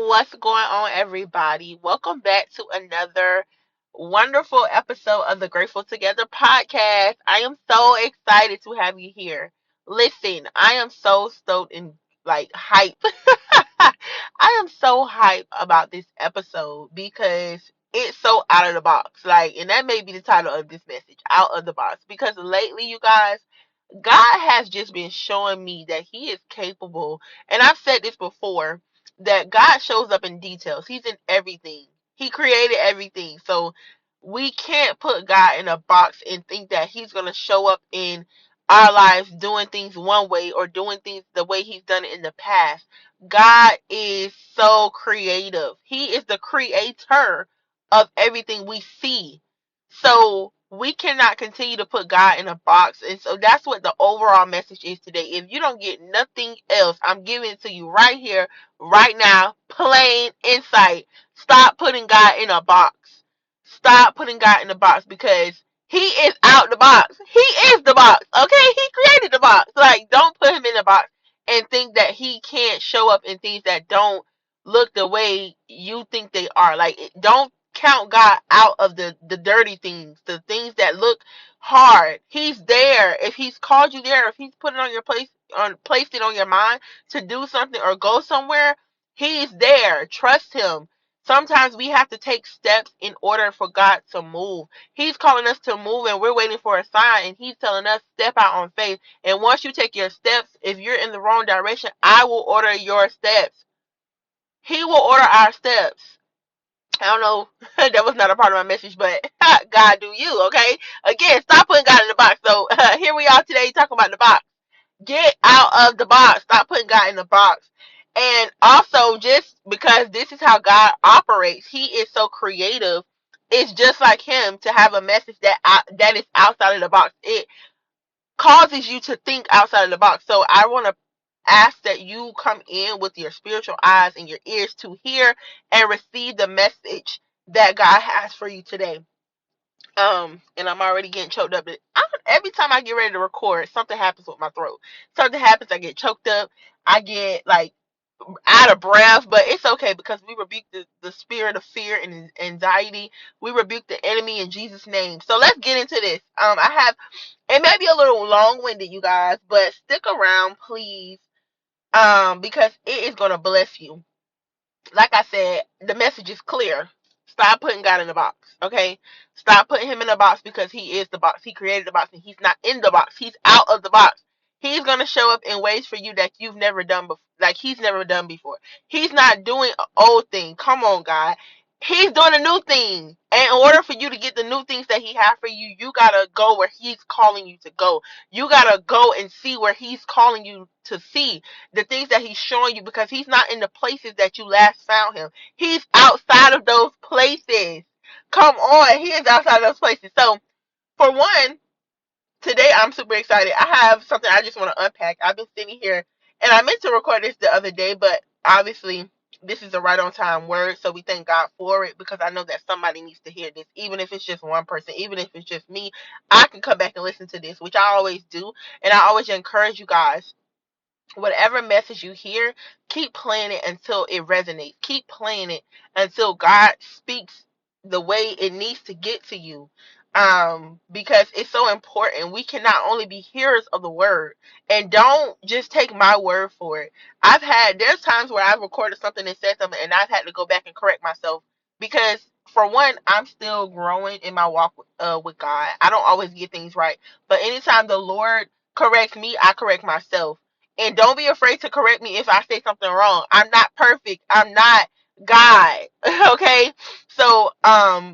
What's going on, everybody? Welcome back to another wonderful episode of the Grateful Together podcast. I am so excited to have you here. Listen, I am so stoked and hype. I am so hype about this episode because it's so out of the box. And that may be the title of this message, out of the box. Because lately, you guys, God has just been showing me that He is capable, and I've said this before, that God shows up in details. He's in everything. He created everything. So we can't put God in a box and think that He's going to show up in our lives doing things one way or doing things the way He's done it in the past. God is so creative. He is the creator of everything we see. So we cannot continue to put God in a box. And so that's what the overall message is today. If you don't get nothing else, I'm giving it to you right here, right now, plain insight. Stop putting God in a box. Stop putting God in a box because He is out the box. He is the box. Okay? He created the box. Don't put Him in the box and think that He can't show up in things that don't look the way you think they are. Don't count God out of the dirty things, the things that look hard. He's there. If He's called you there, if He's put it on your placed it on your mind to do something or go somewhere, He's there. Trust Him. Sometimes we have to take steps in order for God to move. He's calling us to move and we're waiting for a sign, and He's telling us step out on faith. And once you take your steps, if you're in the wrong direction, I will order your steps. He will order our steps. I don't know, that was not a part of my message, but God do you, okay? Again, stop putting God in the box. So here we are today talking about the box. Get out of the box. Stop putting God in the box. And also, just because this is how God operates, He is so creative. It's just like Him to have a message that is outside of the box. It causes you to think outside of the box. So I want to ask that you come in with your spiritual eyes and your ears to hear and receive the message that God has for you today. And I'm already getting choked up. Every time I get ready to record, something happens with my throat. Something happens, I get choked up. I get out of breath, but it's okay because we rebuke the spirit of fear and anxiety. We rebuke the enemy in Jesus' name. So let's get into this. It may be a little long-winded, you guys, but stick around, please, because it is going to bless you. Like I said, the message is clear. Stop putting God in the box, okay? Stop putting Him in the box because He is the box. He created the box, and He's not in the box. He's out of the box. He's going to show up in ways for you that you've never done before, like He's never done before. He's not doing an old thing. Come on, God. He's doing a new thing. And in order for you to get the new things that He has for you, you got to go where He's calling you to go. You got to go and see where He's calling you to see, the things that He's showing you, because He's not in the places that you last found Him. He's outside of those places. Come on. He is outside of those places. So, for one, today I'm super excited. I have something I just want to unpack. I've been sitting here, and I meant to record this the other day, but obviously this is a right on time word, so we thank God for it, because I know that somebody needs to hear this, even if it's just one person, even if it's just me. I can come back and listen to this, which I always do, and I always encourage you guys, whatever message you hear, keep playing it until it resonates. Keep playing it until God speaks the way it needs to get to you. Because it's so important. We can not only be hearers of the word, and don't just take my word for it. There's times where I've recorded something and said something, and I've had to go back and correct myself, because for one, I'm still growing in my walk with God. I don't always get things right, but anytime the Lord corrects me, I correct myself. And don't be afraid to correct me if I say something wrong. I'm not perfect. I'm not God. Okay? So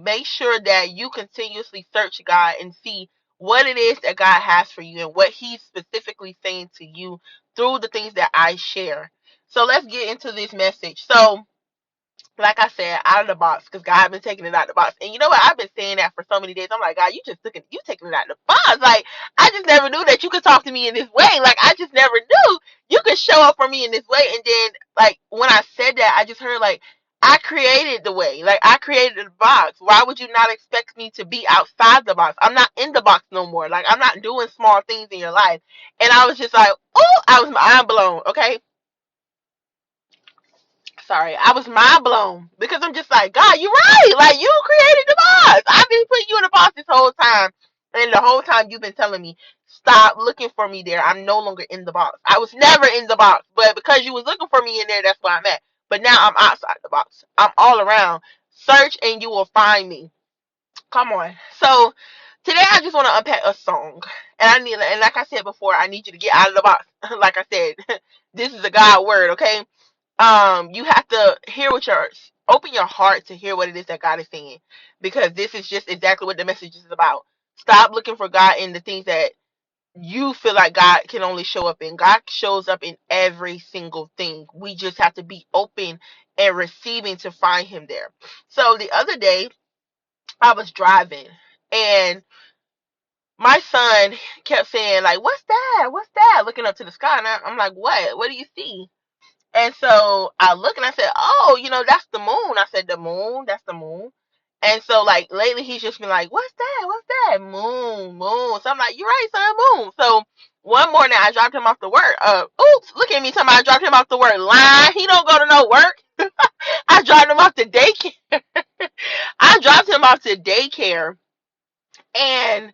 make sure that you continuously search God and see what it is that God has for you and what He's specifically saying to you through the things that I share. So let's get into this message. So, like I said, out of the box, because God been taking it out of the box. And you know what? I've been saying that for so many days. I'm like, God, you taking it out of the box. I just never knew that you could talk to me in this way. I just never knew you could show up for me in this way. And then, when I said that, I just heard, I created the way. I created the box. Why would you not expect me to be outside the box? I'm not in the box no more. I'm not doing small things in your life. And I was just like, oh, I was mind blown, okay? sorry, I was mind blown because I'm just like, God, you're right. Like, you created the box. I've been putting you in the box this whole time. And the whole time you've been telling me, stop looking for me there. I'm no longer in the box. I was never in the box. But because you was looking for me in there, that's where I'm at. But now I'm outside the box. I'm all around. Search and you will find me. Come on. So today I just want to unpack a song. And like I said before, I need you to get out of the box. Like I said, this is a God word, okay? You have to hear what open your heart to hear what it is that God is saying, because this is just exactly what the message is about. Stop looking for God in the things that you feel like God can only show up in. God shows up in every single thing. We just have to be open and receiving to find him there. So the other day I was driving and my son kept saying, like, what's that? What's that? Looking up to the sky. And I'm like, what do you see? And so I look and I said, oh, that's the moon. I said, the moon, that's the moon. And so, like, lately he's just been like, what's that? What's that? Moon, moon. So I'm like, you're right, son, moon. So one morning I dropped him off to work. Oops, look at me, somebody, I dropped him off to work. Line, he don't go to no work. I dropped him off to daycare. I dropped him off to daycare. And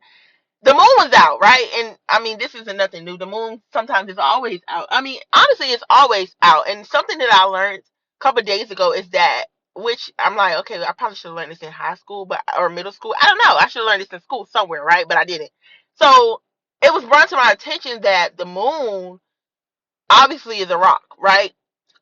the moon was out, right? And I mean, this isn't nothing new. The moon sometimes is always out. I mean, honestly, it's always out. And something that I learned a couple of days ago is that, which I'm like, okay, I probably should have learned this in high school, or middle school. I don't know. I should have learned this in school somewhere, right? But I didn't. So it was brought to my attention that the moon obviously is a rock, right?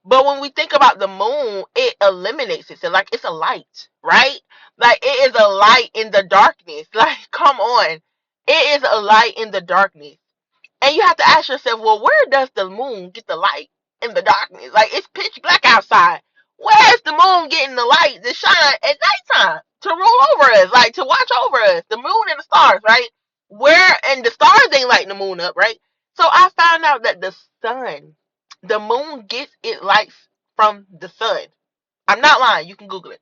But when we think about the moon, it eliminates it. So, like, it's a light, right? Like, it is a light in the darkness. Like, come on. It is a light in the darkness. And you have to ask yourself, well, where does the moon get the light in the darkness? Like, it's pitch black outside. Where is the moon getting the light to shine at nighttime to rule over us, like to watch over us? The moon and the stars, right? And the stars ain't lighting the moon up, right? So I found out that the moon gets its lights from the sun. I'm not lying. You can Google it.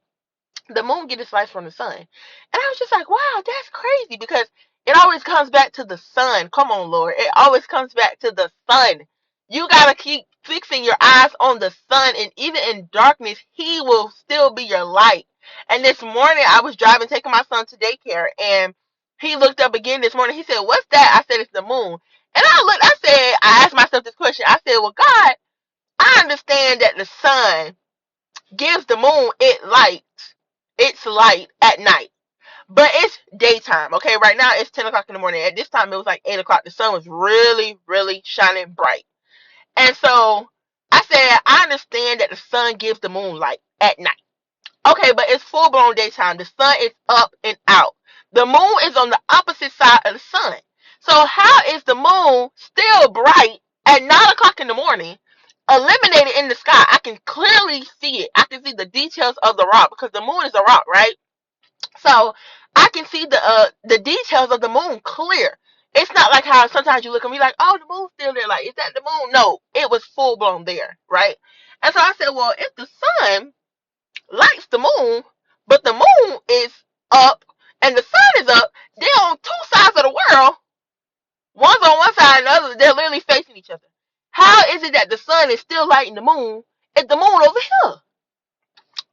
The moon gets its light from the sun. And I was just like, wow, that's crazy, because it always comes back to the sun. Come on, Lord. It always comes back to the sun. You got to keep fixing your eyes on the sun, and even in darkness, he will still be your light. And this morning, I was driving, taking my son to daycare, and he looked up again this morning. He said, what's that? I said, it's the moon. And I asked myself this question. I said, well, God, I understand that the sun gives the moon its light at night. But it's daytime, okay? Right now it's 10 o'clock in the morning. At this time it was like 8 o'clock. The sun was really, really shining bright. And so I said, I understand that the sun gives the moon light at night. Okay, but it's full blown daytime. The sun is up and out. The moon is on the opposite side of the sun. So how is the moon still bright at 9 o'clock in the morning, eliminated in the sky? I can clearly see it. I can see the details of the rock, because the moon is a rock, right? So I can see the details of the moon clear. It's not like how sometimes you look at me like, oh, the moon's still there. Like, is that the moon? No, it was full blown there, right? And so I said, well, if the sun lights the moon, but the moon is up and the sun is up, they're on two sides of the world. One's on one side and the other, they're literally facing each other. How is it that the sun is still lighting the moon if the moon over here?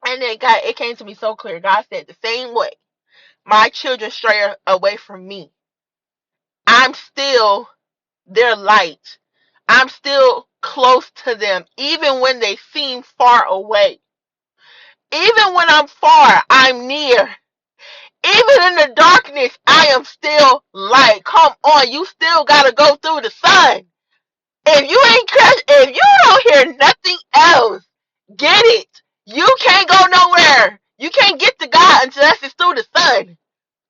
And then God, it came to me so clear. God said, the same way my children stray away from me, I'm still their light. I'm still close to them, even when they seem far away. Even when I'm far, I'm near. Even in the darkness, I am still light. Come on, you still gotta go through the sun. If you don't hear nothing else, get it. You can't go nowhere. You can't get to God unless it's through the sun.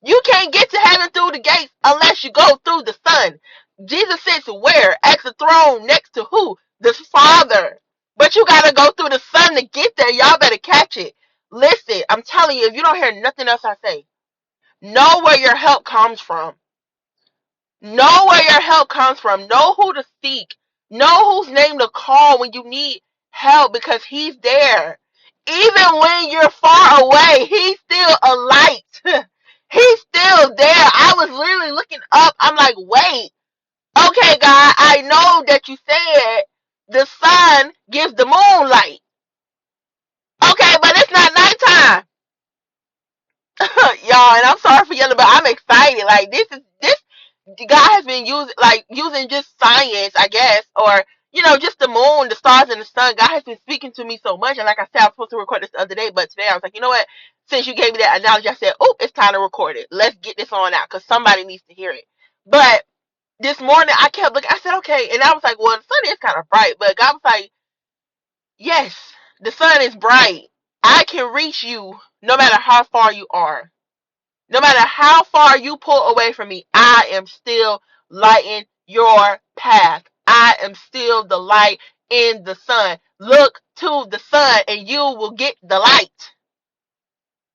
You can't get to heaven through the gates unless you go through the sun. Jesus sits where? At the throne next to who? The Father. But you gotta go through the sun to get there. Y'all better catch it. Listen, I'm telling you, if you don't hear nothing else I say, know where your help comes from. Know where your help comes from. Know who to seek. Know whose name to call when you need help, because he's there. Even when you're far away, he's still a light. He's still there. I was literally looking up. I'm like, wait. Okay, God, I know that you said the sun gives the moon light. excited. Like this God has been using just science, I guess, or just the moon, the stars, and the sun. God has been speaking to me so much, and like I said, I was supposed to record this the other day, but today I was like, you know what? Since you gave me that analogy, I said, oh, it's time to record it. Let's get this on out because somebody needs to hear it. But this morning I kept looking. I said, okay, and I was like, well, the sun is kind of bright, but God was like, yes, the sun is bright. I can reach you no matter how far you are. No matter how far you pull away from me, I am still lighting your path. I am still the light in the sun. Look to the sun and you will get the light.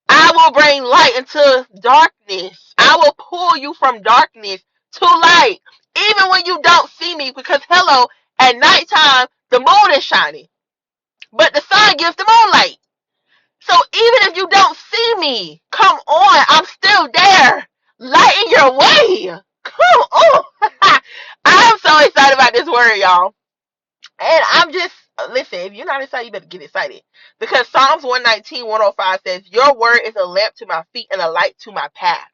I will bring light into darkness. I will pull you from darkness to light. Even when you don't see me, because hello, at nighttime, the moon is shining. But the sun gives the moonlight. So even if you don't see me, come on, I'm still there, lighting your way. Come on. I'm so excited about this word, y'all. And I'm just, listen, if you're not excited, you better get excited. Because Psalms 119:105 says, your word is a lamp to my feet and a light to my path.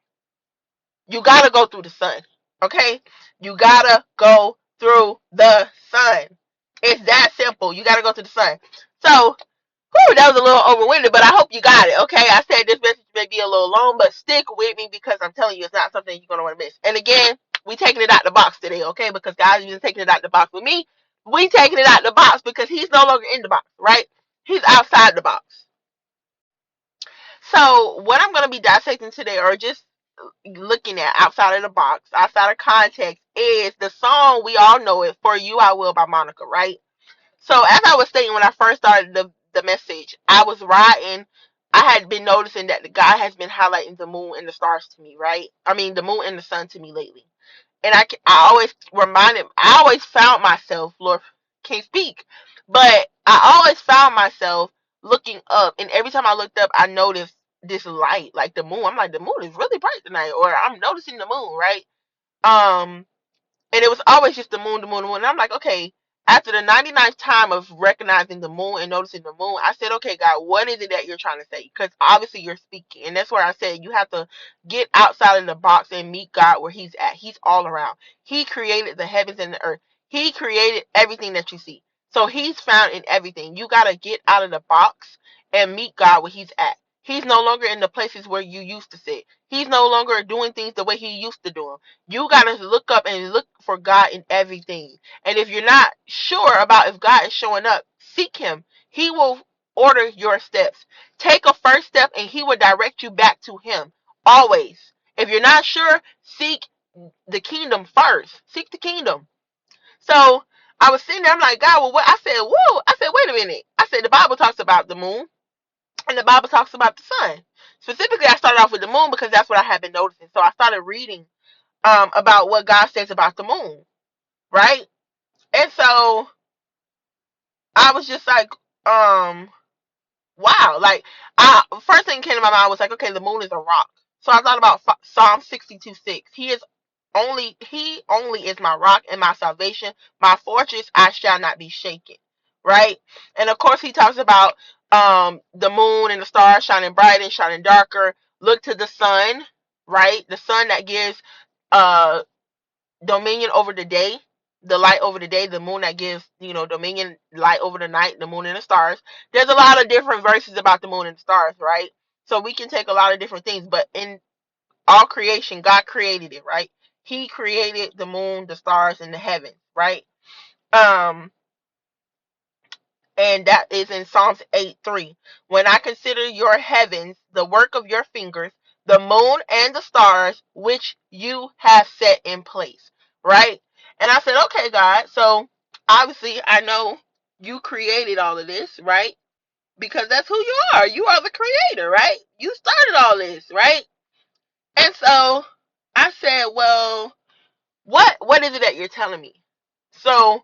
You got to go through the sun, okay? You got to go through the sun. It's that simple. You got to go through the sun. So, whew, that was a little overwinded, but I hope you got it, okay? I said this message may be a little long, but stick with me because I'm telling you it's not something you're going to want to miss. And again, we taking it out the box today, okay? Because God's been taking it out the box with me. We taking it out the box because he's no longer in the box, right? He's outside the box. So what I'm going to be dissecting today, or just looking at outside of the box, outside of context, is the song, we all know it, For You I Will by Monica, right? So as I was stating when I first started the message, I was writing, I had been noticing that the God has been highlighting the moon and the stars to me, right? I mean, the moon and the sun to me lately. And I always found myself, Lord, can't speak, but I always found myself looking up. And every time I looked up, I noticed this light, like the moon. I'm like, the moon is really bright tonight, or I'm noticing the moon, right? Um, and it was always just the moon, the moon, the moon. And I'm like, okay, after the 99th time of recognizing the moon and noticing the moon, I said, okay, God, what is it that you're trying to say? Because obviously you're speaking. And that's where I said you have to get outside of the box and meet God where he's at. He's all around. He created the heavens and the earth. He created everything that you see. So he's found in everything. You got to get out of the box and meet God where he's at. He's no longer in the places where you used to sit. He's no longer doing things the way he used to do them. You got to look up and look for God in everything. And if you're not sure about if God is showing up, seek him. He will order your steps. Take a first step and he will direct you back to him. Always. If you're not sure, seek the kingdom first. Seek the kingdom. So I was sitting there, I'm like, God, well, what? I said, whoa. I said, wait a minute. I said, the Bible talks about the moon and the Bible talks about the sun. Specifically, I started off with the moon because that's what I had been noticing. So I started reading about what God says about the moon, right? And so I was just like, wow. Like, first thing came to my mind was like, okay, the moon is a rock. So I thought about Psalm 62:6. He only is my rock and my salvation, my fortress, I shall not be shaken. Right? And of course he talks about the moon and the stars shining bright and shining darker. Look to the sun, right? The sun that gives uh dominion over the day, the light over the day, the moon that gives, dominion, light over the night, the moon and the stars. There's a lot of different verses about the moon and the stars, right? So we can take a lot of different things, but in all creation, God created it, right? He created the moon, the stars, and the heavens, right? Um, and that is in Psalms 8:3. When I consider your heavens, the work of your fingers, the moon and the stars, which you have set in place, right? And I said, okay, God, so obviously I know you created all of this, right? Because that's who you are. You are the creator, right? You started all this, right? And so I said, well, what is it that you're telling me? So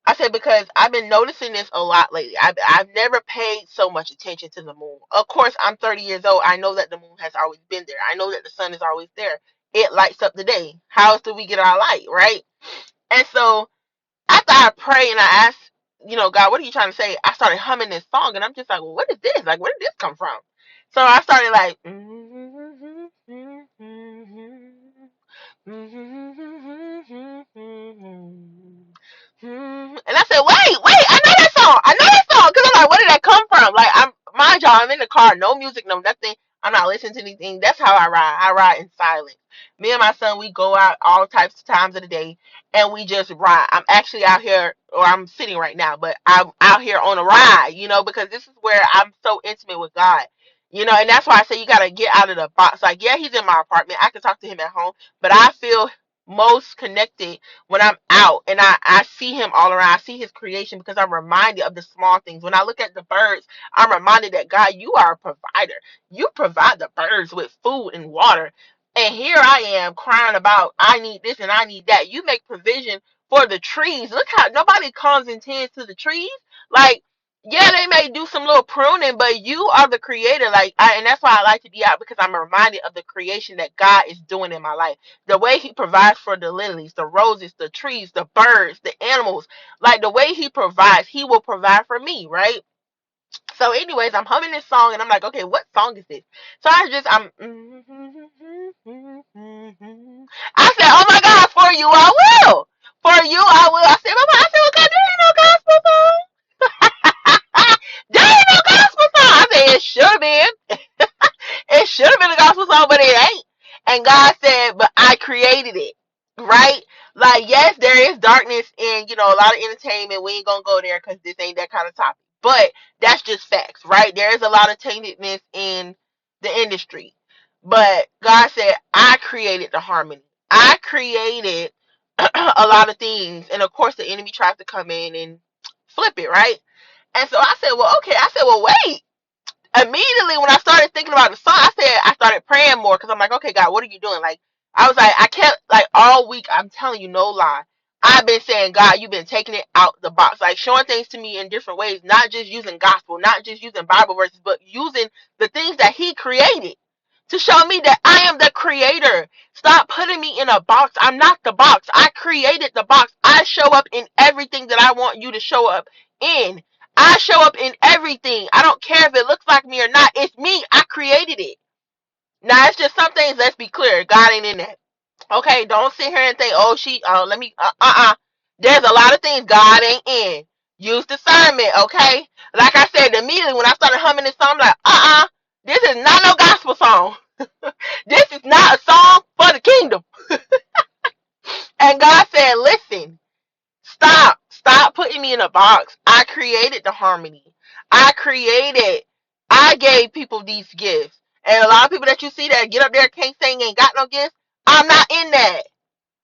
I said, because I've been noticing this a lot lately. I've never paid so much attention to the moon. Of course, I'm 30 years old. I know that the moon has always been there. I know that the sun is always there. It lights up the day. How else do we get our light, right? And so after I pray and I ask, God, what are you trying to say? I started humming this song and I'm just like, well, what is this? Like, where did this come from? So I started like, said, wait, I know that song. I know that song. Because I'm like, where did that come from? Like, mind y'all, I'm in the car, no music, no nothing. I'm not listening to anything. That's how I ride. I ride in silence. Me and my son, we go out all types of times of the day, and we just ride. I'm actually out here, or I'm sitting right now, but I'm out here on a ride, because this is where I'm so intimate with God. And that's why I say you got to get out of the box. Like, yeah, he's in my apartment. I can talk to him at home, but I feel most connected when I'm out and I see him all around. I see his creation because I'm reminded of the small things. When I look at the birds, I'm reminded that, God, you are a provider. You provide the birds with food and water. And here I am crying about, I need this and I need that. You make provision for the trees. Look how nobody comes and tends to the trees. Like, yeah, they may do some little pruning, but you are the creator. And that's why I like to be out, because I'm reminded of the creation that God is doing in my life. The way he provides for the lilies, the roses, the trees, the birds, the animals. Like, the way he provides, he will provide for me, right? So anyways, I'm humming this song and I'm like, okay, what song is this? So I'm I said, oh my God, for you I will. For you I will. I said, Mama, well, God, there ain't no gospel song. There ain't no gospel song. I said, it should have been. It should have been a gospel song, but it ain't. And God said, but I created it. Right? Like, yes, there is darkness in, a lot of entertainment. We ain't gonna go there because this ain't that kind of topic. But that's just facts, right? There is a lot of taintedness in the industry. But God said, I created the harmony. I created a lot of things. And of course, the enemy tries to come in and flip it, right? And so I said, well, okay. I said, well, wait. Immediately when I started thinking about the song, I started praying more, because I'm like, okay, God, what are you doing? Like, I was like, I kept, like, all week, I'm telling you, no lie, I've been saying, God, you've been taking it out the box, like showing things to me in different ways, not just using gospel, not just using Bible verses, but using the things that he created to show me that I am the creator. Stop putting me in a box. I'm not the box. I created the box. I show up in everything that I want you to show up in. I show up in everything. I don't care if it looks like me or not. It's me. I created it. Now, it's just some things, let's be clear. God ain't in that. Okay, don't sit here and think, There's a lot of things God ain't in. Use discernment, okay? Like I said, immediately when I started humming this song, I'm like, this is not no gospel song. This is not a song for the kingdom. And God said, listen, stop putting me in a box. I created the harmony. I gave people these gifts. And a lot of people that you see that get up there can't sing, ain't got no gifts. I'm not in that.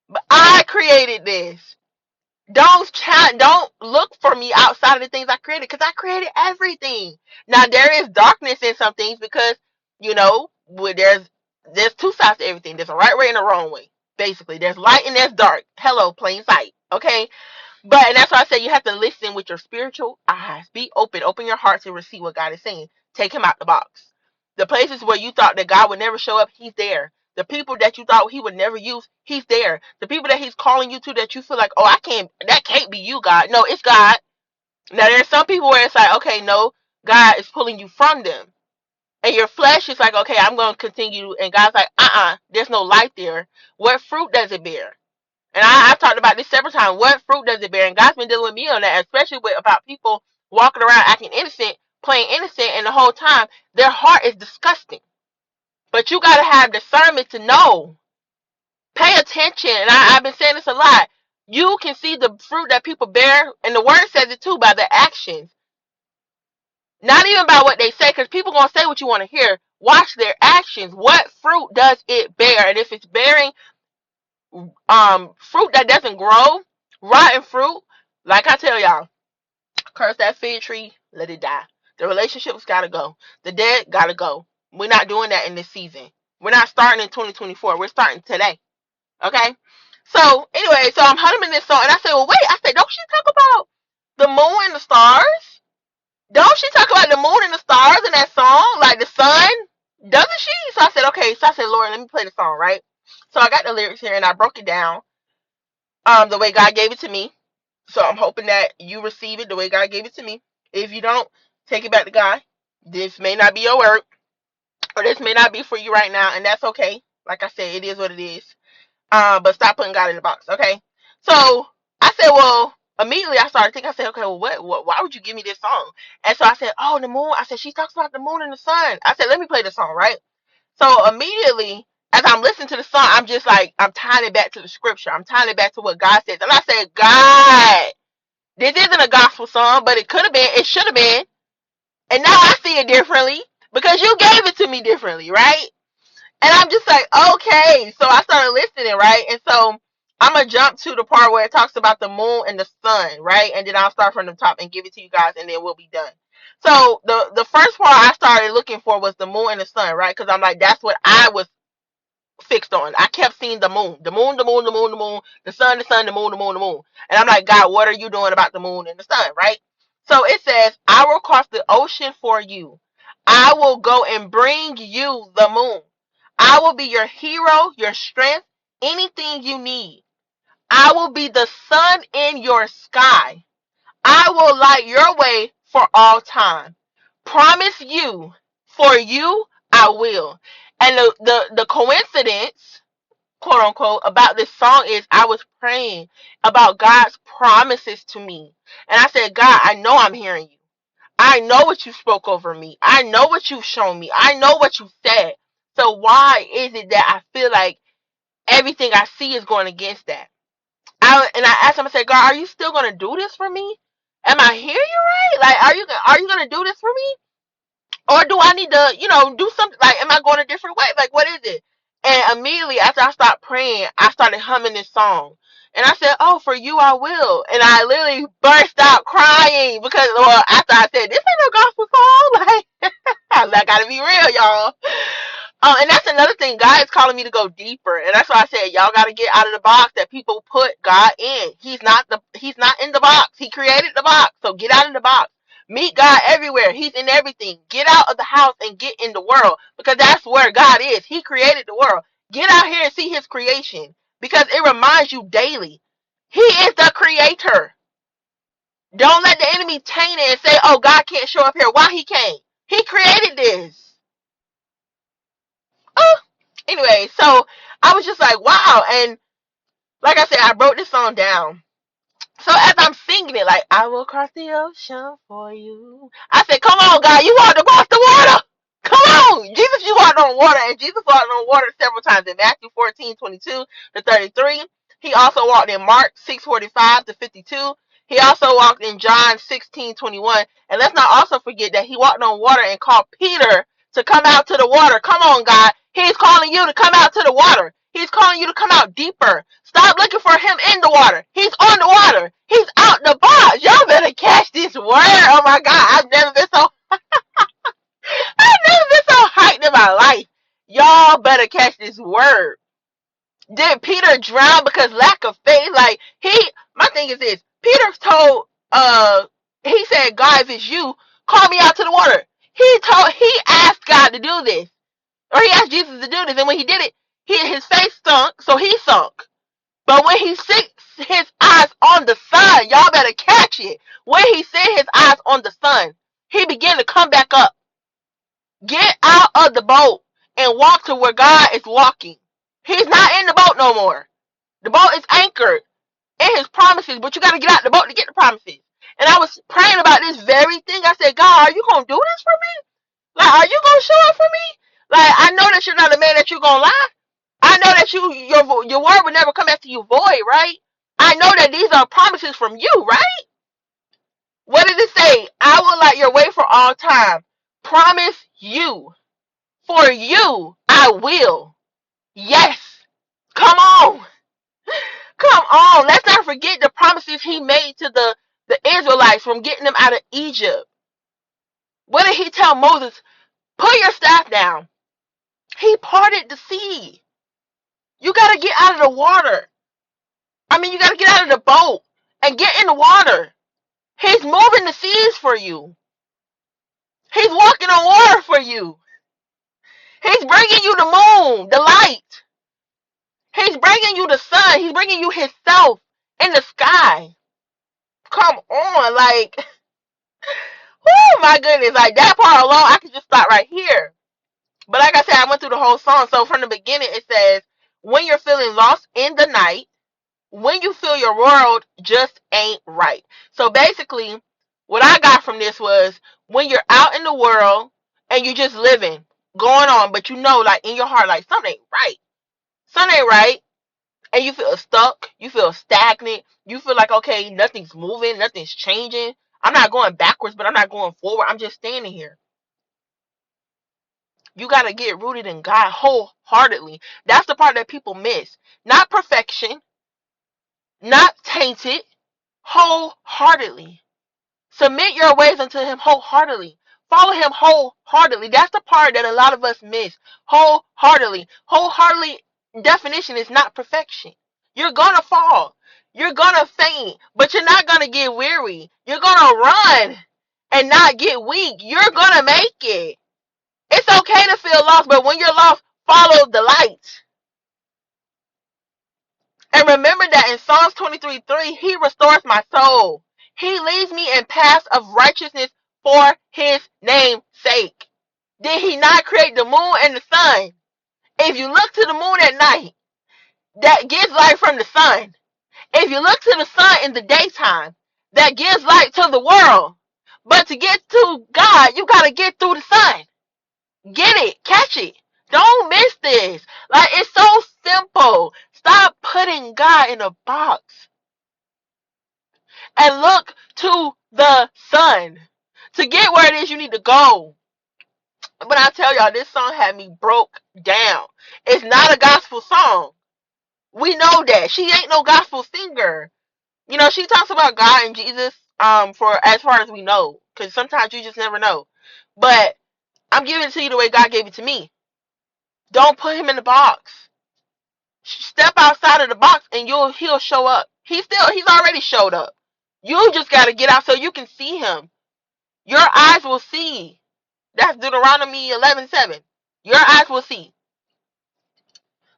But I created this. Don't look for me outside of the things I created, because I created everything. Now there is darkness in some things, because there's two sides to everything. There's a right way and a wrong way. Basically, there's light and there's dark. Hello, plain sight. Okay, and that's why I say you have to listen with your spiritual eyes. Be open. Open your heart to receive what God is saying. Take him out the box. The places where you thought that God would never show up, he's there. The people that you thought he would never use, he's there. The people that he's calling you to that you feel like, oh, that can't be you, God. No, it's God. Now, there's some people where it's like, okay, no, God is pulling you from them. And your flesh is like, okay, I'm going to continue. And God's like, there's no light there. What fruit does it bear? And I've talked about this several times. What fruit does it bear? And God's been dealing with me on that, especially about people walking around acting innocent, playing innocent, and the whole time their heart is disgusting. But you got to have discernment to know. Pay attention. And I've been saying this a lot. You can see the fruit that people bear, and the word says it too, by their actions. Not even by what they say, because people going to say what you want to hear. Watch their actions. What fruit does it bear? And if it's bearing fruit that doesn't grow, rotten fruit, like I tell y'all, curse that fig tree, let it die. The relationships gotta go. The dead gotta go. We're not doing that in this season. We're not starting in 2024. We're starting today. Okay? So anyway, so I'm humming this song, and I said, well, wait. I said, don't she talk about the moon and the stars? Don't she talk about the moon and the stars in that song? Like the sun? Doesn't she? So I said, okay. So I said, Lord, let me play the song, right? So I got the lyrics here, and I broke it down the way God gave it to me. So I'm hoping that you receive it the way God gave it to me. If you don't, take it back to God. This may not be your word, or this may not be for you right now, and that's okay. Like I said, it is what it is. But stop putting God in the box, okay? So I said, well, immediately I started thinking, I said, okay, well, what, why would you give me this song? And so I said, oh, the moon. I said, she talks about the moon and the sun. I said, let me play the song, right? So immediately, as I'm listening to the song, I'm just like, I'm tying it back to the scripture. I'm tying it back to what God says. And I said, God, this isn't a gospel song, but it could have been, it should have been. And now I see it differently because you gave it to me differently, right? And I'm just like, okay. So I started listening, right? And so I'm going to jump to the part where it talks about the moon and the sun, right? And then I'll start from the top and give it to you guys, and then we'll be done. So the first part I started looking for was the moon and the sun, right? Because I'm like, that's what I was fixed on. I kept seeing the moon, the moon, the moon, the moon, the moon, the sun, the moon, the moon, the moon. And I'm like, God, what are you doing about the moon and the sun, right? So it says, I will cross the ocean for you. I will go and bring you the moon. I will be your hero, your strength, anything you need. I will be the sun in your sky. I will light your way for all time. Promise you, for you, I will. And the coincidence, quote unquote, about this song is I was praying about God's promises to me. And I said, God, I know I'm hearing you. I know what you spoke over me. I know what you've shown me. I know what you said. So why is it that I feel like everything I see is going against that? I asked him, I said, God, are you still going to do this for me? Am I hearing you right? Like, are you going to do this for me? Or do I need to, do something? Like, am I going a different way? Like, what is it? And immediately after I stopped praying, I started humming this song. And I said, oh, for you I will. And I literally burst out crying because, well, after I said, this ain't no gospel song. Like, I gotta be real, y'all. And that's another thing. God is calling me to go deeper, and that's why I said y'all got to get out of the box that people put God in. He's not in the box. He created the box, so get out of the box. Meet God everywhere. He's in everything. Get out of the house and get in the world because that's where God is. He created the world. Get out here and see His creation because it reminds you daily. He is the creator. Don't let the enemy taint it and say, "Oh, God can't show up here." Why He can't? He created this. Anyway, so I was just like, wow. And like I said, I wrote this song down. So as I'm singing it, like, I will cross the ocean for you. I said, come on, God, you walked across the water. Come on. Jesus, you walked on water. And Jesus walked on water several times in Matthew 14:22-33. He also walked in Mark 6:45-52. He also walked in John 16:21. And let's not also forget that he walked on water and called Peter to come out to the water. Come on, God. He's calling you to come out to the water. He's calling you to come out deeper. Stop looking for him in the water. He's on the water. He's out the box. Y'all better catch this word. Oh my God. I've never been so hyped in my life. Y'all better catch this word. Did Peter drown because lack of faith? Like my thing is this. Peter told he said, God, if it's you, call me out to the water. He asked God to do this. Or he asked Jesus to do this. And when he did it, his face sunk, so he sunk. But when he set his eyes on the sun, y'all better catch it. When he set his eyes on the sun, he began to come back up. Get out of the boat and walk to where God is walking. He's not in the boat no more. The boat is anchored in his promises, but you got to get out the boat to get the promises. And I was praying about this very thing. I said, God, are you going to do this for me? Like, are you going to show up for me? Like, I know that you're not a man that you're going to lie. I know that your word will never come back to you void, right? I know that these are promises from you, right? What does it say? I will light your way for all time. Promise you. For you, I will. Yes. Come on. Come on. Let's not forget the promises he made to the Israelites from getting them out of Egypt. What did he tell Moses? Put your staff down. He parted the sea. You got to get out of the water. You got to get out of the boat and get in the water. He's moving the seas for you. He's walking on water for you. He's bringing you the moon, the light. He's bringing you the sun. He's bringing you himself in the sky. Come on, like, oh my goodness, like that part alone, I could just stop right here. But like I said, I went through the whole song. So from the beginning, it says, when you're feeling lost in the night, when you feel your world just ain't right. So basically, what I got from this was when you're out in the world and you're just living, going on, but you know, like in your heart, like something ain't right. Something ain't right. And you feel stuck. You feel stagnant. You feel like, okay, nothing's moving, nothing's changing. I'm not going backwards, but I'm not going forward. I'm just standing here. You got to get rooted in God wholeheartedly. That's the part that people miss. Not perfection, not tainted, wholeheartedly. Submit your ways unto him wholeheartedly. Follow him wholeheartedly. That's the part that a lot of us miss. Wholeheartedly. Wholeheartedly definition is not perfection. You're gonna fall. You're gonna faint, but you're not gonna get weary. You're gonna run and not get weak. You're gonna make it. It's okay to feel lost, but when you're lost, follow the light. And remember that in Psalms 23:3, he restores my soul. He leads me in paths of righteousness for his name's sake. Did he not create the moon and the sun? If you look to the moon at night, that gives light from the sun. If you look to the sun in the daytime, that gives light to the world. But to get to God, you got to get through the sun. Get it. Catch it. Don't miss this. Like, it's so simple. Stop putting God in a box. And look to the sun. To get where it is you need to go. But I tell y'all, this song had me broke down. It's not a gospel song. We know that. She ain't no gospel singer. You know, she talks about God and Jesus for as far as we know. Because sometimes you just never know. But I'm giving it to you the way God gave it to me. Don't put him in the box. Step outside of the box and he'll show up. He's already showed up. You just got to get out so you can see him. Your eyes will see. That's Deuteronomy 11:7. Your eyes will see.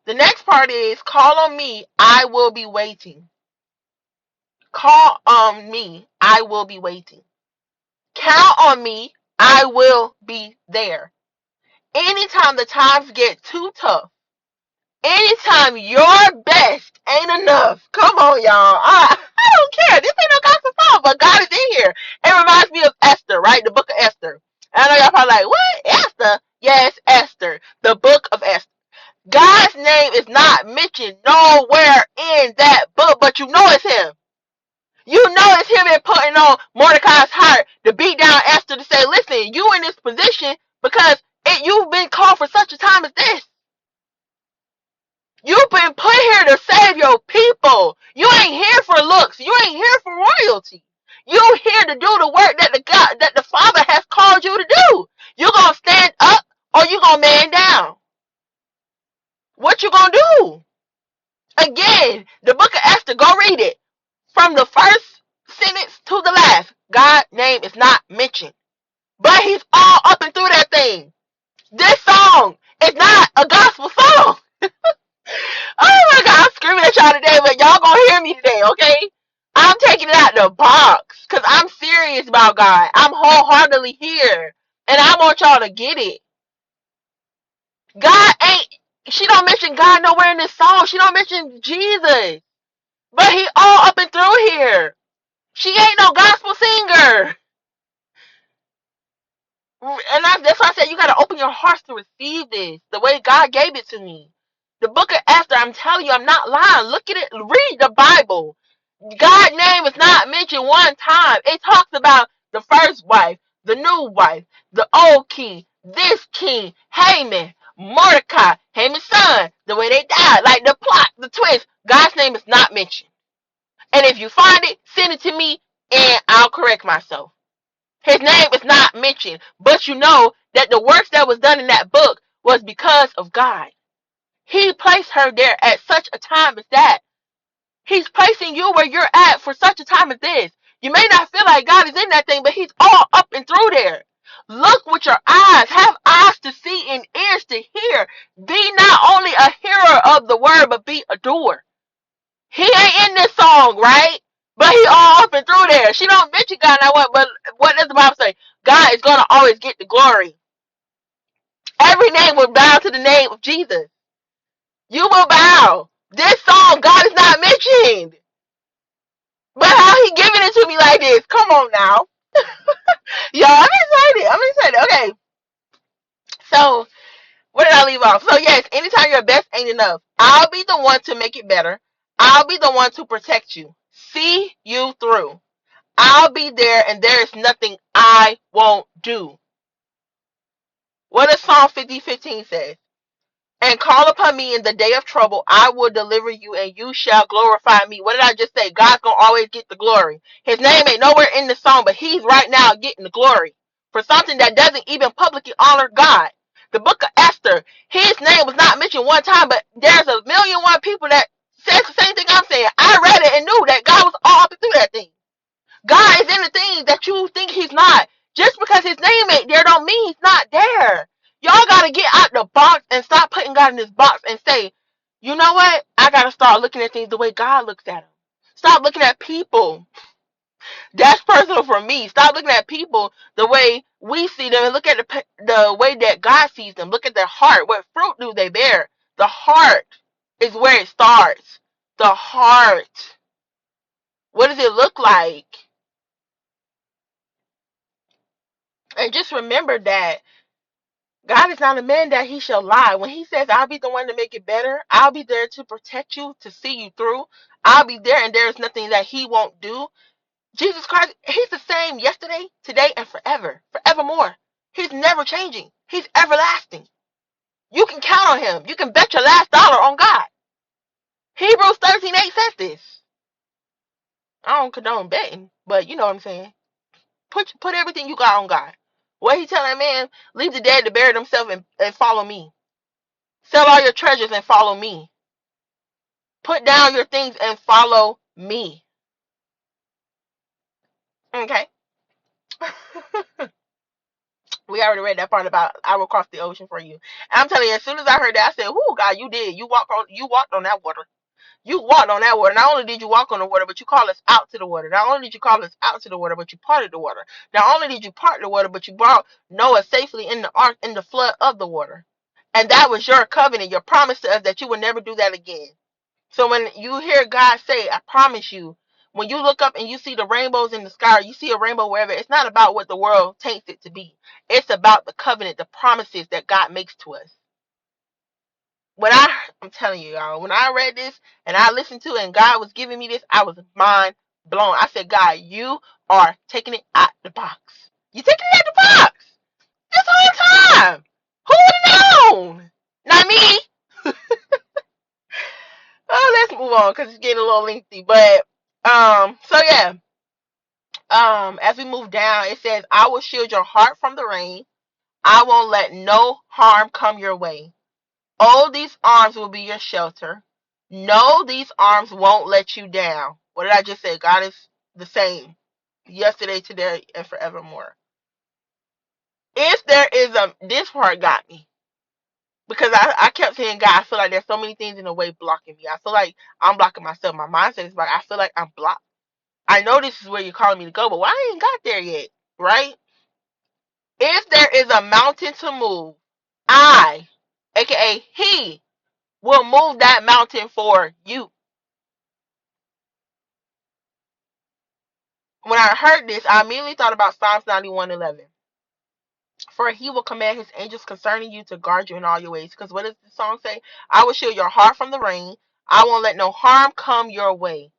The next part is, call on me, I will be waiting. Call on me, I will be waiting. Count on me, I will be there. Anytime the times get too tough, anytime your best ain't enough, come on, y'all. I don't care. This ain't no gospel song, but God is in here. It reminds me of Esther, right? The book of Esther. And I know y'all probably like, what? Esther? Yes, Esther. The book of Esther. God's name is not mentioned nowhere in that book, but you know it's him. You know it's him and putting on Mordecai's heart to beat down Esther to say, listen, you in this position because you've been called for such a time as this. You've been put here to save your people. You ain't here for looks. You ain't here for royalty. You here to do the work that the Father has called you to do. You gonna stand up or you gonna man down? What you gonna do? Again, the book of Esther, go read it. From the first sentence to the last, God's name is not mentioned. But he's all up and through that thing. This song is not a gospel song. Oh my God, I'm screaming at y'all today, but y'all gonna hear me today, okay? I'm taking it out the box because I'm serious about God. I'm wholeheartedly here. And I want y'all to get it. She don't mention God nowhere in this song. She don't mention Jesus. But he all up and through here. She ain't no gospel singer. And that's why I said you got to open your hearts to receive this the way God gave it to me. The book of Esther, I'm telling you, I'm not lying. Look at it. Read the Bible. God's name is not mentioned one time. It talks about the first wife, the new wife, the old king, this king, Haman, Mordecai, Haman's son, the way they died, like the plot, the twist. God's name is not mentioned. And if you find it, send it to me and I'll correct myself. His name is not mentioned, but you know that the works that was done in that book was because of God. He placed her there at such a time as that. He's placing you where you're at for such a time as this. You may not feel like God is in that thing, but he's all up and through there. Look with your eyes. Have eyes to see and ears to hear. Be not only a hearer of the word, but be a doer. He ain't in this song, right? But he all up and through there. She don't mention God now, but what does the Bible say? God is going to always get the glory. Every name will bow to the name of Jesus. You will bow. This song, God is not mentioned. But how he giving it to me like this? Come on now. Yo, I'm excited. I'm excited. Okay. So, where did I leave off? So, yes, anytime your best ain't enough, I'll be the one to make it better. I'll be the one to protect you. See you through. I'll be there, and there is nothing I won't do. What does Psalm 50:15 say? And call upon me in the day of trouble. I will deliver you, and you shall glorify me. What did I just say? God's going to always get the glory. His name ain't nowhere in the song, but he's right now getting the glory for something that doesn't even publicly honor God. The book of Esther, his name was not mentioned one time, but there's a million one people that says the same thing I'm saying. I read it and knew that God was all up through that thing. God is in the things that you think he's not. Just because his name ain't there don't mean he's not there. Y'all got to get out the box and stop putting God in this box and say, you know what? I got to start looking at things the way God looks at them. Stop looking at people. That's personal for me. Stop looking at people the way we see them and look at the way that God sees them. Look at their heart. What fruit do they bear? The heart is where it starts. The heart. What does it look like? And just remember that God is not a man that he shall lie. When he says, I'll be the one to make it better, I'll be there to protect you, to see you through. I'll be there, and there's nothing that he won't do. Jesus Christ, he's the same yesterday, today, and forever, forevermore. He's never changing. He's everlasting. You can count on him. You can bet your last dollar on God. Hebrews 13:8 says this. I don't condone betting, but you know what I'm saying. Put everything you got on God. What he telling man, leave the dead to bury themselves and follow me. Sell all your treasures and follow me. Put down your things and follow me. Okay. We already read that part about I will cross the ocean for you. And I'm telling you, as soon as I heard that, I said, "Whoo, God, you did. You walked on that water. You walked on that water. Not only did you walk on the water, but you called us out to the water. Not only did you call us out to the water, but you parted the water. Not only did you part the water, but you brought Noah safely in the ark in the flood of the water. And that was your covenant, your promise to us that you would never do that again. So when you hear God say, I promise you, when you look up and you see the rainbows in the sky, or you see a rainbow wherever, it's not about what the world takes it to be. It's about the covenant, the promises that God makes to us. I'm telling you, y'all, when I read this and I listened to it and God was giving me this, I was mind blown. I said, God, you are taking it out the box. You taking it out the box this whole time. Who would have known? Not me. Oh, let's move on because it's getting a little lengthy. But so yeah. As we move down, it says, I will shield your heart from the rain. I won't let no harm come your way. Oh, these arms will be your shelter. No, these arms won't let you down. What did I just say? God is the same yesterday, today, and forevermore. If there is this part got me. Because I kept saying, God, I feel like there's so many things in the way blocking me. I feel like I'm blocking myself. My mindset is like, I feel like I'm blocked. I know this is where you're calling me to go, but why I ain't got there yet, right? If there is a mountain to move, I, aka he, will move that mountain for you. When I heard this, I immediately thought about Psalms 91:11. For he will command his angels concerning you to guard you in all your ways. Because what does the song say? I will shield your heart from the rain. I won't let no harm come your way.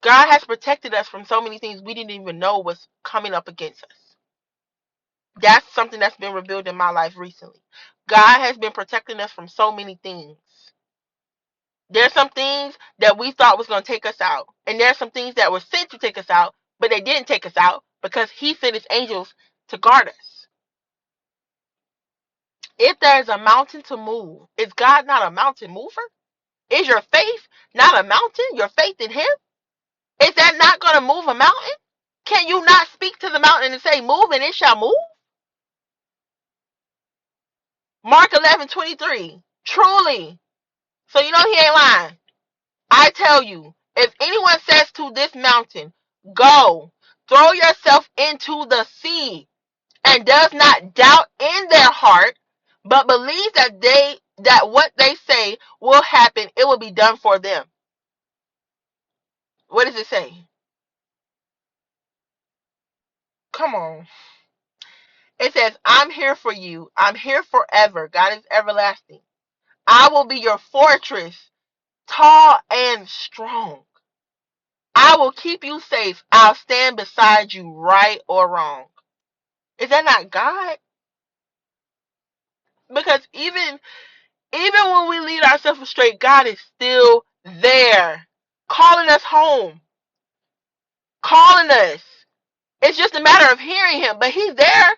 God has protected us from so many things we didn't even know was coming up against us. That's something that's been revealed in my life recently. God has been protecting us from so many things. There's some things that we thought was going to take us out. And there's some things that were sent to take us out, but they didn't take us out because he sent his angels to guard us. If there's a mountain to move, is God not a mountain mover? Is your faith not a mountain? Your faith in him? Is that not going to move a mountain? Can you not speak to the mountain and say, move and it shall move? Mark 11:23. Truly. So you know he ain't lying. I tell you, if anyone says to this mountain, go, throw yourself into the sea, and does not doubt in their heart, but believes that that what they say will happen, it will be done for them. What does it say? Come on. It says, I'm here for you. I'm here forever. God is everlasting. I will be your fortress, tall and strong. I will keep you safe. I'll stand beside you, right or wrong. Is that not God? Because even when we lead ourselves astray, God is still there, calling us home, calling us. It's just a matter of hearing him, but he's there,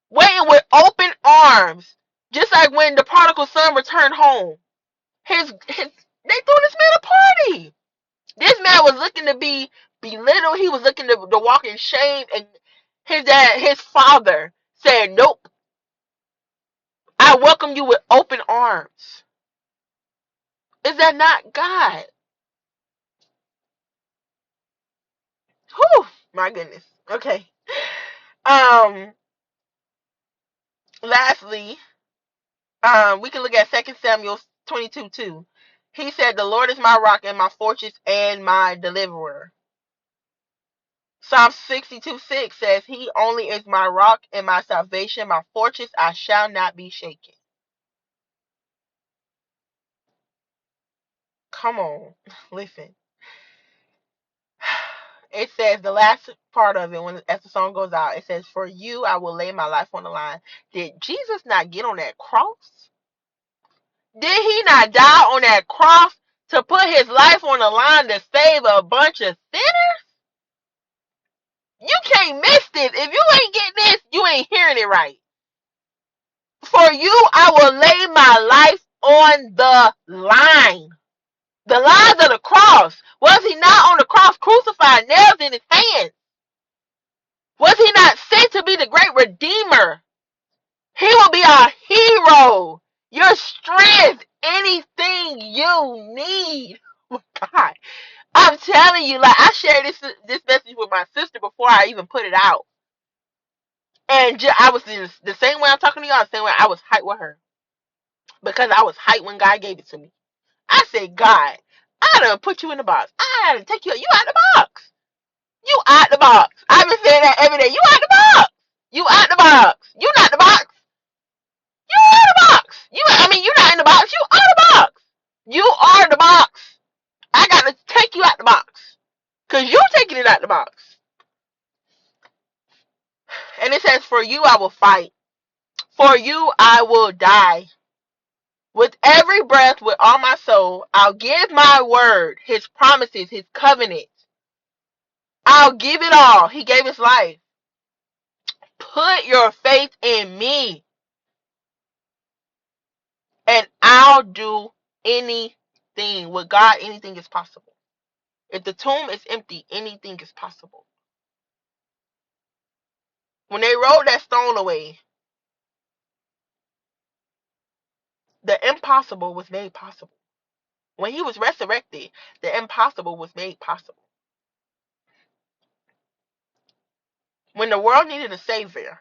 waiting with open arms. Just like when the prodigal son returned home. They threw this man a party. This man was looking to be belittled. He was looking to walk in shame. And his father said, nope, I welcome you with open arms. Is that not God? Whew, my goodness. Okay. Um, Lastly, we can look at 2 Samuel 22:2. He said, the Lord is my rock and my fortress and my deliverer. Psalm 62:6 says, he only is my rock and my salvation, my fortress, I shall not be shaken. Come on, listen. It says, the last part of it, as the song goes out, it says, for you I will lay my life on the line. Did Jesus not get on that cross? Did he not die on that cross to put his life on the line to save a bunch of sinners? You can't miss this. If you ain't getting this, you ain't hearing it right. For you, I will lay my life on the line. The lines of the cross. Was he not on the cross crucified, nails in his hands? Was he not sent to be the great redeemer? He will be our hero, your strength, anything you need. Oh my God. I'm telling you, like I shared this message with my sister before I even put it out. And I was the same way I'm talking to y'all, the same way I was hyped with her. Because I was hyped when God gave it to me. I said, God, I done put you in the box. I done take you out the box. You out the box. I've been saying that every day. You out the box. You out the box. You not the box. You out the box. You're not in the box. You out the box. You are the box. I got to take you out the box. Because you're taking it out the box. And it says, for you I will fight. For you I will die. With every breath, with all my soul, I'll give my word, his promises, his covenant. I'll give it all. He gave his life. Put your faith in me. And I'll do anything. With God, anything is possible. If the tomb is empty, anything is possible. When they rolled that stone away, the impossible was made possible. When he was resurrected, the impossible was made possible. When the world needed a savior,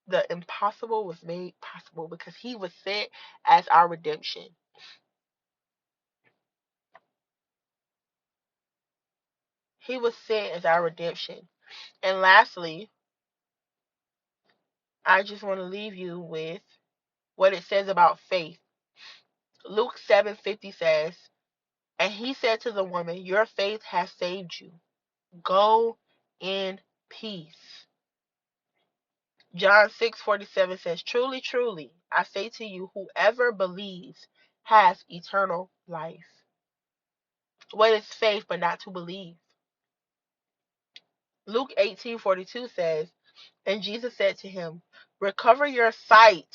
the impossible was made possible because he was sent as our redemption. He was sent as our redemption. And lastly, I just want to leave you with what it says about faith. Luke 7:50 says, and he said to the woman, your faith has saved you. Go in peace. John 6:47 says, truly, truly, I say to you, whoever believes has eternal life. What is faith but not to believe? Luke 18:42 says, and Jesus said to him, recover your sight.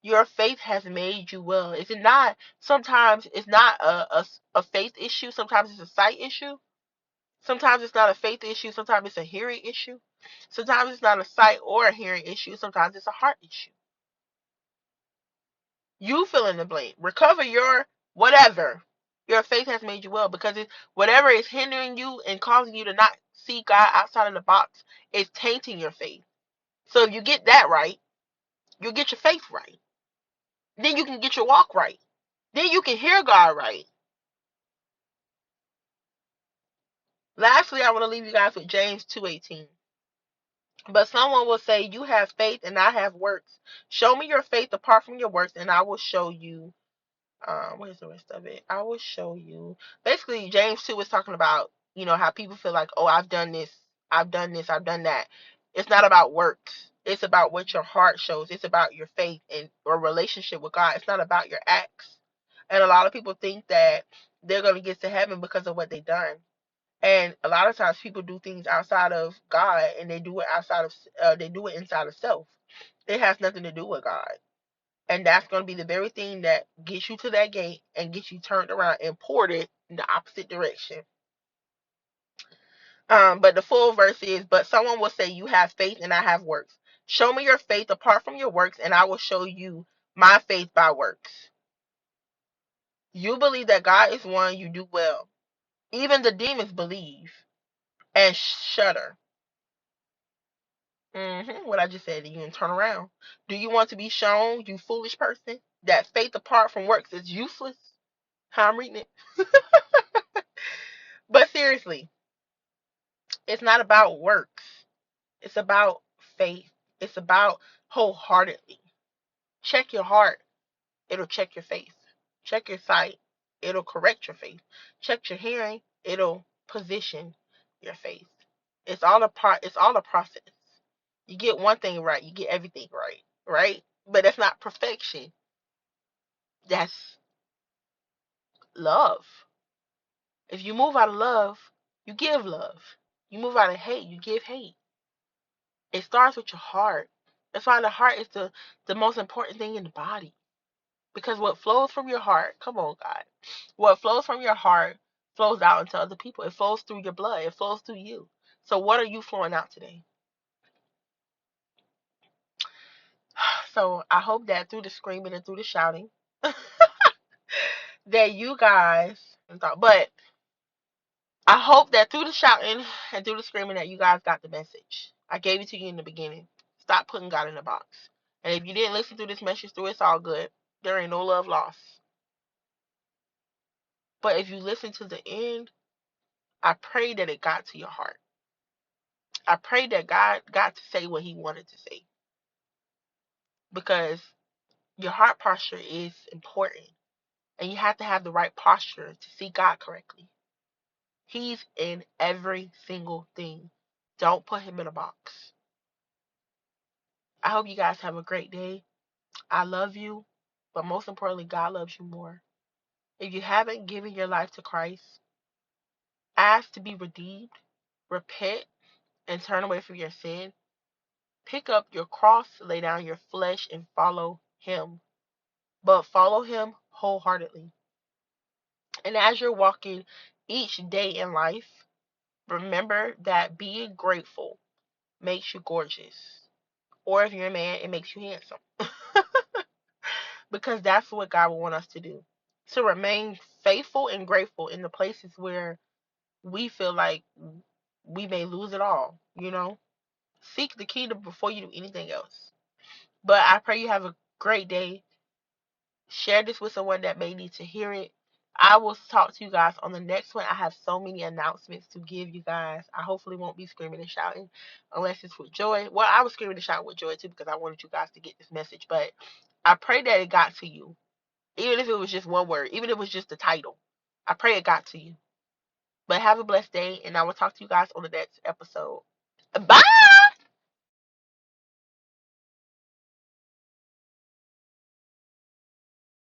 Your faith has made you well. Is it not? Sometimes it's not a faith issue. Sometimes it's a sight issue. Sometimes it's not a faith issue. Sometimes it's a hearing issue. Sometimes it's not a sight or a hearing issue. Sometimes it's a heart issue. You fill in the blank. Recover your whatever. Your faith has made you well because whatever is hindering you and causing you to not see God outside of the box is tainting your faith. So if you get that right, You'll get your faith right. Then you can get your walk right. Then you can hear God right. Lastly, I want to leave you guys with James 2:18. But someone will say, you have faith and I have works. Show me your faith apart from your works, and I will show you. What is the rest of it? I will show you. Basically, James 2 is talking about, how people feel like, oh, I've done this, I've done this, I've done that. It's not about works. It's about what your heart shows. It's about your faith and or relationship with God. It's not about your acts. And a lot of people think that they're going to get to heaven because of what they've done. And a lot of times people do things outside of God, and they do it they do it inside of self. It has nothing to do with God. And that's going to be the very thing that gets you to that gate and gets you turned around and ported in the opposite direction. But the full verse is, but someone will say, you have faith and I have works. Show me your faith apart from your works, and I will show you my faith by works. You believe that God is one, you do well. Even the demons believe and shudder. What I just said, you can turn around. Do you want to be shown, you foolish person, that faith apart from works is useless? How I'm reading it. But seriously, it's not about works. It's about faith. It's about wholeheartedly. Check your heart. It'll check your faith. Check your sight. It'll correct your faith. Check your hearing. It'll position your faith. It's all a process. You get one thing right, you get everything right, right? But that's not perfection. That's love. If you move out of love, you give love. You move out of hate, you give hate. It starts with your heart. That's why the heart is the most important thing in the body. Because what flows from your heart, come on, God. What flows from your heart flows out into other people. It flows through your blood. It flows through you. So what are you flowing out today? So I hope that through the screaming and through the shouting, that you guys, but I hope that through the shouting and through the screaming that you guys got the message. I gave it to you in the beginning. Stop putting God in a box. And if you didn't listen to this message through, it's all good. There ain't no love lost. But if you listen to the end, I pray that it got to your heart. I pray that God got to say what he wanted to say. Because your heart posture is important. And you have to have the right posture to see God correctly. He's in every single thing. Don't put him in a box. I hope you guys have a great day. I love you, but most importantly, God loves you more. If you haven't given your life to Christ, ask to be redeemed, repent, and turn away from your sin. Pick up your cross, lay down your flesh, and follow him. But follow him wholeheartedly. And as you're walking each day in life, remember that being grateful makes you gorgeous. Or if you're a man, it makes you handsome. Because that's what God will want us to do. To remain faithful and grateful in the places where we feel like we may lose it all. Seek the kingdom before you do anything else. But I pray you have a great day. Share this with someone that may need to hear it. I will talk to you guys on the next one. I have so many announcements to give you guys. I hopefully won't be screaming and shouting unless it's with joy. Well, I was screaming and shouting with joy too because I wanted you guys to get this message. But I pray that it got to you. Even if it was just one word, even if it was just the title. I pray it got to you. But have a blessed day, and I will talk to you guys on the next episode. Bye!